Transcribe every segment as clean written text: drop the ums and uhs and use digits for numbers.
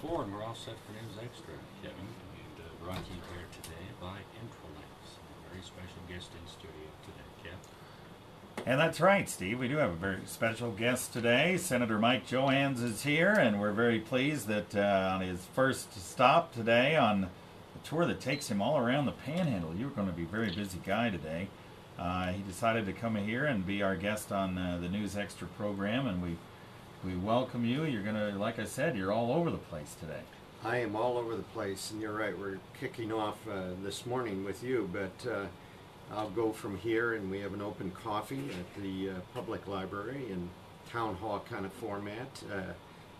4, and we're all set for News Extra, Kevin, and brought to you here today by Intralinks. A very special guest in studio today, Kev. And that's right, Steve. We do have a very special guest today. Senator Mike Johanns is here, and we're very pleased that on his first stop today on a tour that takes him all around the Panhandle. You're going to be a very busy guy today. He decided to come here and be our guest on the News Extra program, and we welcome you. You're going to, like I said, you're all over the place today. I am all over the place, and you're right. We're kicking off this morning with you, but I'll go from here, and we have an open coffee at the public library in town hall kind of format.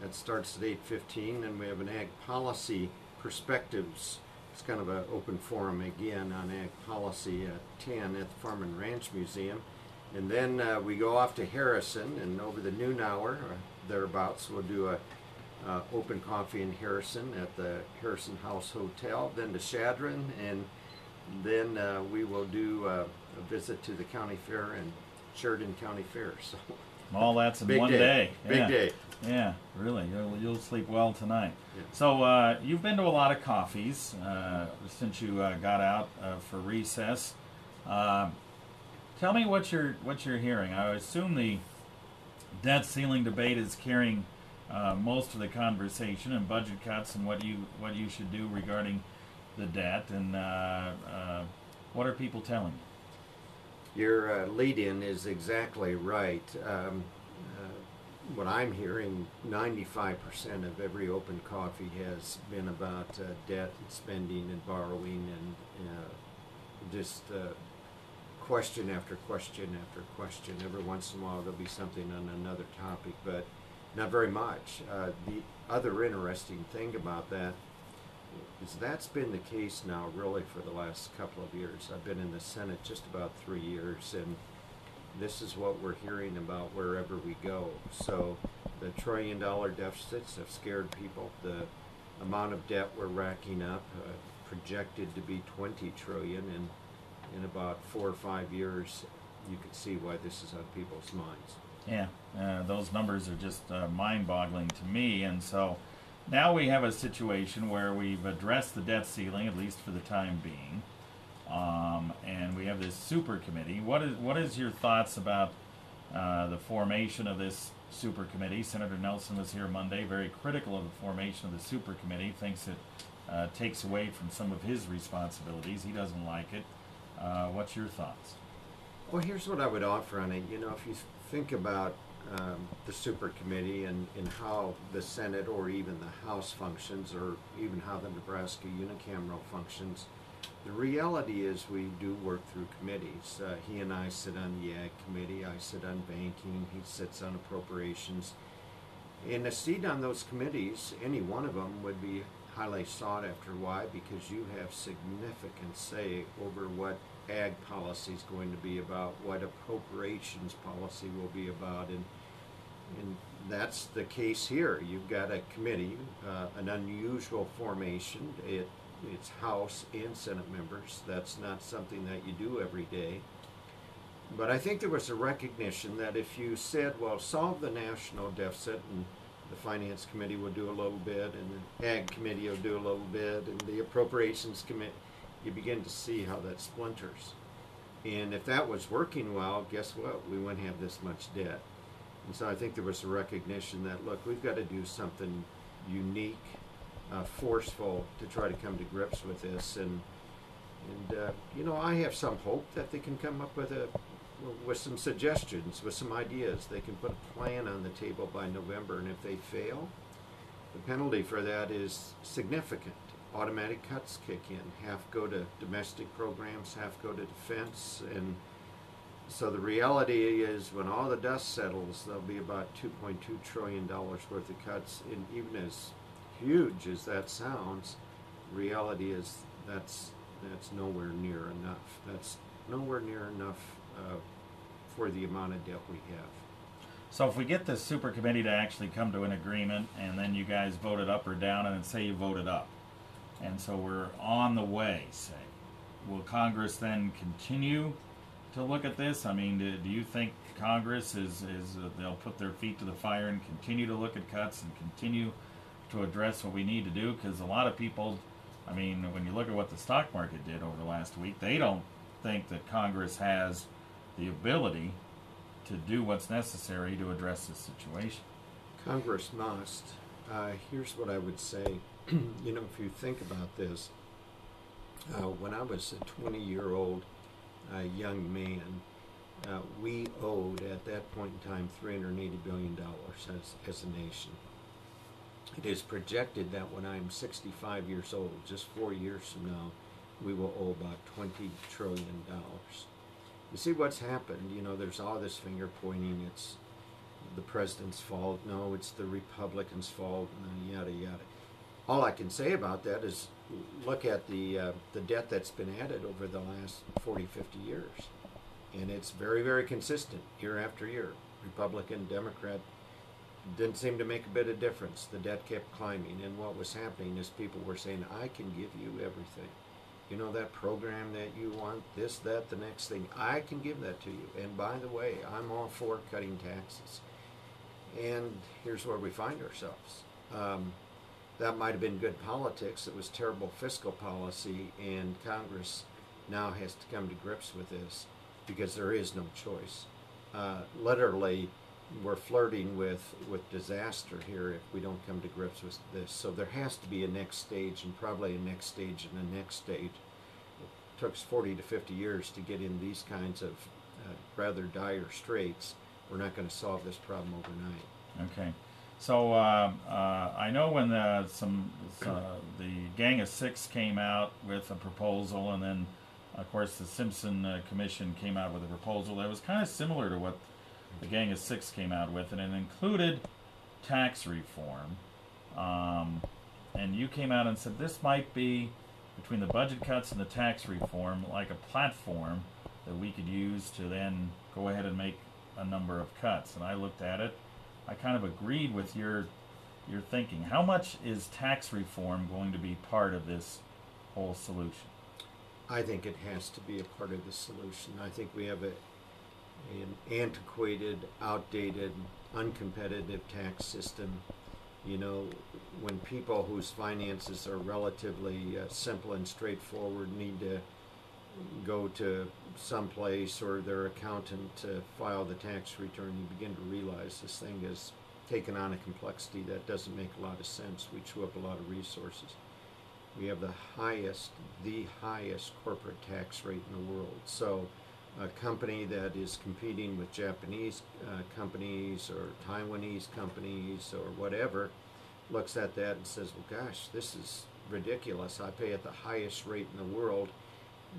That starts at 8:15, and we have an ag policy perspectives. It's kind of an open forum again on ag policy at 10 at the Farm and Ranch Museum. And then we go off to Harrison, and over the noon hour, or thereabouts, we'll do a open coffee in Harrison at the Harrison House Hotel, then to Chadron, and then we will do a visit to the county fair and Sheridan County Fair. So all that's in big one day. day. Big Yeah. day. Yeah, really. You'll sleep well tonight. Yeah. So you've been to a lot of coffees since you got out for recess. Tell me what you're hearing. I assume the debt ceiling debate is carrying most of the conversation, and budget cuts, and what you should do regarding the debt, and what are people telling you? Your lead-in is exactly right. What I'm hearing, 95% of every open coffee has been about debt and spending and borrowing, and just question after question after question. Every once in a while there'll be something on another topic, but not very much. The other interesting thing about that is that's been the case now really for the last couple of years. I've been in the Senate just about 3 years, and this is what we're hearing about wherever we go. So the $1 trillion deficits have scared people. The amount of debt we're racking up, projected to be $20 trillion, and in about 4 or 5 years, you can see why this is on people's minds. Yeah, those numbers are just mind-boggling to me, and so now we have a situation where we've addressed the debt ceiling, at least for the time being, and we have this super committee. What is your thoughts about the formation of this super committee? Senator Nelson was here Monday, very critical of the formation of the super committee, thinks it takes away from some of his responsibilities. He doesn't like it. What's your thoughts? Well, here's what I would offer on it. You know, if you think about the super committee and how the Senate or even the House functions, or even how the Nebraska unicameral functions, the reality is we do work through committees. He and I sit on the Ag Committee, I sit on Banking, he sits on Appropriations. And a seat on those committees, any one of them, would be highly sought after. Why? Because you have significant say over what ag policy is going to be about, what appropriations policy will be about, and that's the case here. You've got a committee, an unusual formation. It's House and Senate members. That's not something that you do every day. But I think there was a recognition that if you said, well, solve the national deficit, and the Finance Committee will do a little bit, and the Ag Committee will do a little bit, and the Appropriations Committee, you begin to see how that splinters. And if that was working well, guess what? We wouldn't have this much debt. And so I think there was a recognition that, look, we've got to do something unique, forceful, to try to come to grips with this. And you know, I have some hope that they can come up with some suggestions, with some ideas. They can put a plan on the table by November, and if they fail, the penalty for that is significant. Automatic cuts kick in. Half go to domestic programs, half go to defense, and so the reality is when all the dust settles, there'll be about $2.2 trillion worth of cuts, and even as huge as that sounds, reality is that's nowhere near enough. That's nowhere near enough for the amount of debt we have. So if we get this super committee to actually come to an agreement, and then you guys vote it up or down, and then say you voted up, and so we're on the way, say, will Congress then continue to look at this? I mean, do you think Congress is they'll put their feet to the fire and continue to look at cuts and continue to address what we need to do, because a lot of people, I mean, when you look at what the stock market did over the last week, they don't think that Congress has the ability to do what's necessary to address this situation. Congress must. Here's what I would say. You know, if you think about this, when I was a 20-year-old young man, we owed at that point in time $380 billion as a nation. It is projected that when I'm 65 years old, just 4 years from now, we will owe about $20 trillion. You see what's happened? You know, there's all this finger pointing. It's the president's fault. No, it's the Republicans' fault. Yada yada. All I can say about that is look at the debt that's been added over the last 40, 50 years, and it's very, very consistent year after year. Republican, Democrat, didn't seem to make a bit of difference. The debt kept climbing, and what was happening is people were saying, "I can give you everything. You know, that program that you want, this, that, the next thing, I can give that to you. And by the way, I'm all for cutting taxes." And here's where we find ourselves. That might have been good politics. It was terrible fiscal policy, and Congress now has to come to grips with this because there is no choice. Literally, we're flirting with disaster here if we don't come to grips with this. So there has to be a next stage, and probably a next stage and a next stage. It took us 40 to 50 years to get in these kinds of rather dire straits. We're not going to solve this problem overnight. Okay. So I know when the Gang of Six came out with a proposal, and then, of course, the Simpson Commission came out with a proposal that was kind of similar to what the Gang of Six came out with, and it included tax reform. And you came out and said this might be, between the budget cuts and the tax reform, like a platform that we could use to then go ahead and make a number of cuts. And I looked at it. I kind of agreed with your thinking. How much is tax reform going to be part of this whole solution? I think it has to be a part of the solution. I think we have an antiquated, outdated, uncompetitive tax system. You know, when people whose finances are relatively simple and straightforward need to go to someplace or their accountant to file the tax return, you begin to realize this thing has taken on a complexity that doesn't make a lot of sense. We chew up a lot of resources. We have the highest corporate tax rate in the world. So a company that is competing with Japanese companies or Taiwanese companies or whatever looks at that and says, well, gosh, this is ridiculous. I pay at the highest rate in the world.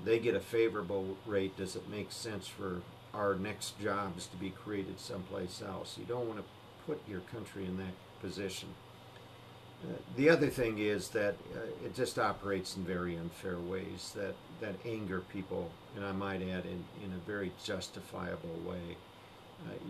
They get a favorable rate. Does it make sense for our next jobs to be created someplace else? You don't want to put your country in that position. The other thing is that it just operates in very unfair ways that anger people, and I might add in a very justifiable way.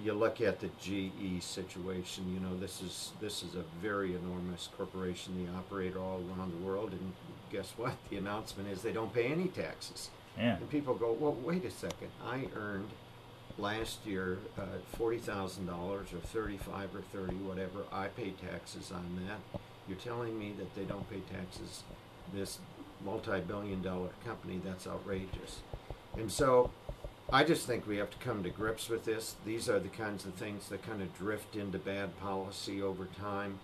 You look at the GE situation. You know, this is a very enormous corporation. They operate all around the world, and guess what? The announcement is they don't pay any taxes. Yeah. And people go, well, wait a second. I earned last year $40,000 or 35 or 30, whatever. I pay taxes on that. You're telling me that they don't pay taxes? This multi-billion-dollar company, that's outrageous. And so I just think we have to come to grips with this. These are the kinds of things that kind of drift into bad policy over time.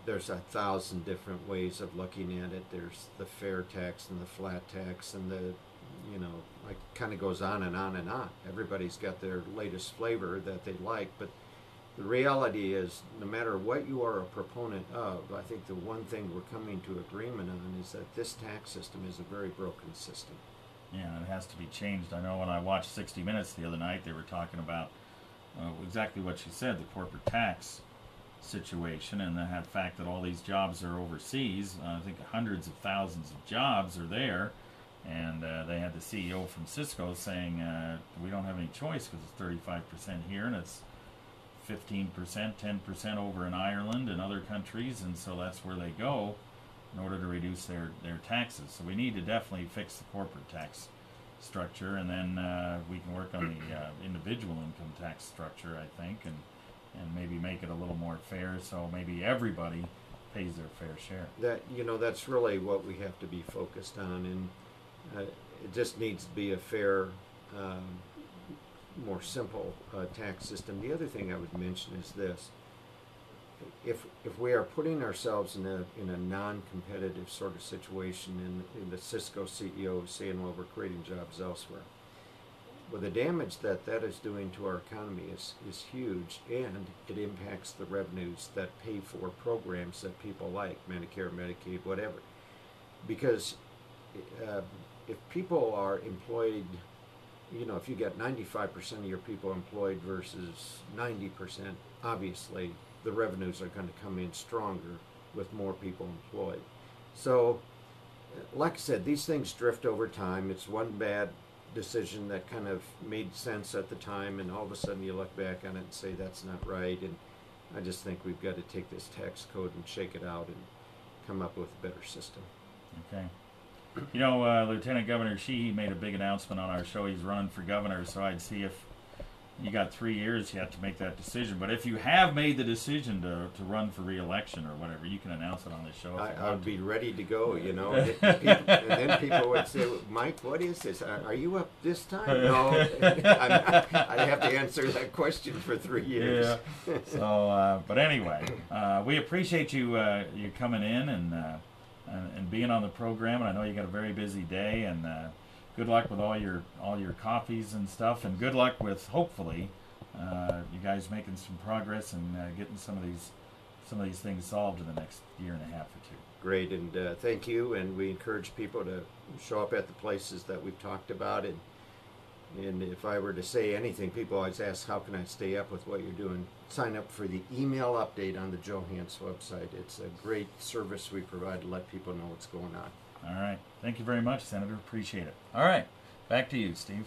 There's 1,000 different ways of looking at it. There's the fair tax and the flat tax and the, you know, it kind of goes on and on and on. Everybody's got their latest flavor that they like, but the reality is, no matter what you are a proponent of, I think the one thing we're coming to agreement on is that this tax system is a very broken system. Yeah, it has to be changed. I know when I watched 60 Minutes the other night, they were talking about exactly what you said, the corporate tax situation, and the fact that all these jobs are overseas. I think hundreds of thousands of jobs are there, and they had the CEO from Cisco saying, we don't have any choice because it's 35% here, and it's 15%, 10% over in Ireland and other countries, and so that's where they go in order to reduce their taxes. So we need to definitely fix the corporate tax structure, and then we can work on the individual income tax structure, I think, and and maybe make it a little more fair, so maybe everybody pays their fair share. That's really what we have to be focused on, and it just needs to be a fair, more simple tax system. The other thing I would mention is this: if we are putting ourselves in a non-competitive sort of situation, in the Cisco CEO saying, well, we're creating jobs elsewhere, well, the damage that is doing to our economy is huge, and it impacts the revenues that pay for programs that people like, Medicare, Medicaid, whatever. Because if people are employed, if you get 95% of your people employed versus 90%, obviously the revenues are going to come in stronger with more people employed. So, like I said, these things drift over time. It's one bad decision that kind of made sense at the time, and all of a sudden you look back on it and say that's not right. And I just think we've got to take this tax code and shake it out and come up with a better system. Okay. Lieutenant Governor Sheehy made a big announcement on our show. He's running for governor, so I'd see if you got 3 years yet to make that decision. But if you have made the decision to run for re-election or whatever, you can announce it on the show. I would be ready to go, and then people would say, Mike, what is this? Are you up this time? No, I have to answer that question for 3 years. Yeah. So, but anyway, we appreciate you coming in and being on the program. And I know you got a very busy day, and good luck with all your coffees and stuff, and good luck with, hopefully, you guys making some progress and getting some of these things solved in the next year and a half or two. Great, and thank you. And we encourage people to show up at the places that we've talked about. And if I were to say anything, people always ask, how can I stay up with what you're doing? Sign up for the email update on the Johanns website. It's a great service we provide to let people know what's going on. All right. Thank you very much, Senator. Appreciate it. All right. Back to you, Steve.